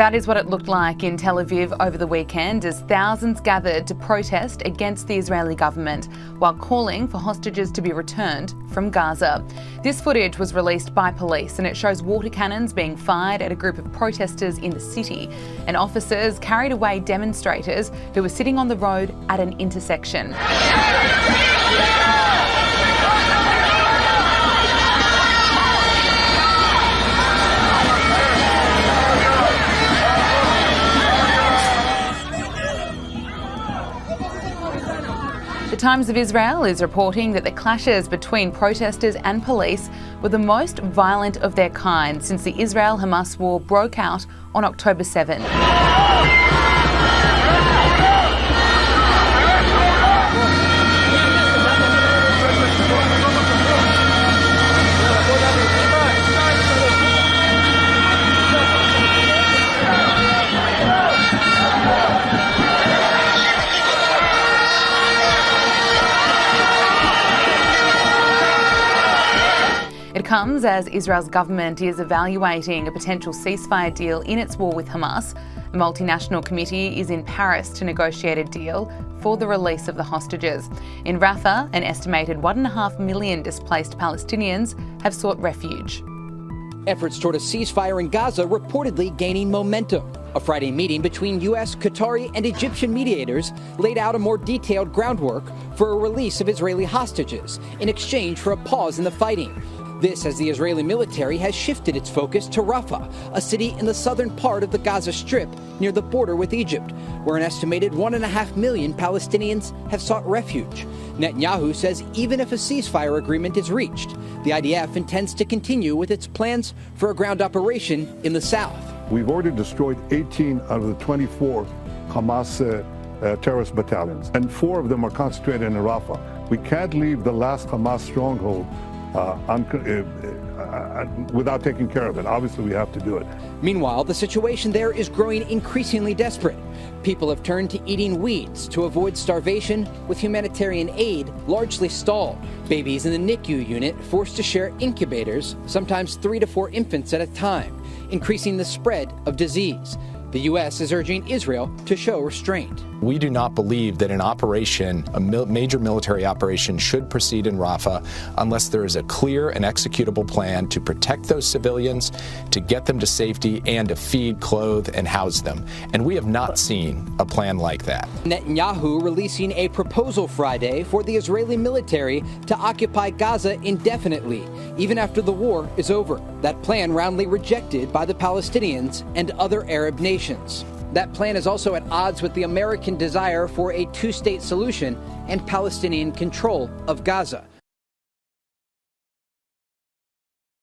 That is what it looked like in Tel Aviv over the weekend as thousands gathered to protest against the Israeli government while calling for hostages to be returned from Gaza. This footage was released by police and it shows water cannons being fired at a group of protesters in the city, and officers carried away demonstrators who were sitting on the road at an intersection. The Times of Israel is reporting that the clashes between protesters and police were the most violent of their kind since the Israel-Hamas war broke out on October 7. It comes as Israel's government is evaluating a potential ceasefire deal in its war with Hamas. A multinational committee is in Paris to negotiate a deal for the release of the hostages. In Rafah, an estimated 1.5 million displaced Palestinians have sought refuge. Efforts toward a ceasefire in Gaza reportedly gaining momentum. A Friday meeting between U.S., Qatari, and Egyptian mediators laid out a more detailed groundwork for a release of Israeli hostages in exchange for a pause in the fighting. This as the Israeli military has shifted its focus to Rafah, a city in the southern part of the Gaza Strip near the border with Egypt, where an estimated 1.5 million Palestinians have sought refuge. Netanyahu says even if a ceasefire agreement is reached, the IDF intends to continue with its plans for a ground operation in the south. We've already destroyed 18 out of the 24 Hamas terrorist battalions, and 4 of them are concentrated in Rafah. We can't leave the last Hamas stronghold without taking care of it. Obviously, we have to do it. Meanwhile, the situation there is growing increasingly desperate. People have turned to eating weeds to avoid starvation, with humanitarian aid largely stalled. Babies in the NICU unit forced to share incubators, sometimes 3 to 4 infants at a time, increasing the spread of disease. The U.S. is urging Israel to show restraint. We do not believe that an operation, a major military operation, should proceed in Rafah unless there is a clear and executable plan to protect those civilians, to get them to safety, and to feed, clothe, and house them. And we have not seen a plan like that. Netanyahu releasing a proposal Friday for the Israeli military to occupy Gaza indefinitely, even after the war is over. That plan roundly rejected by the Palestinians and other Arab nations. That plan is also at odds with the American desire for a 2-state solution and Palestinian control of Gaza.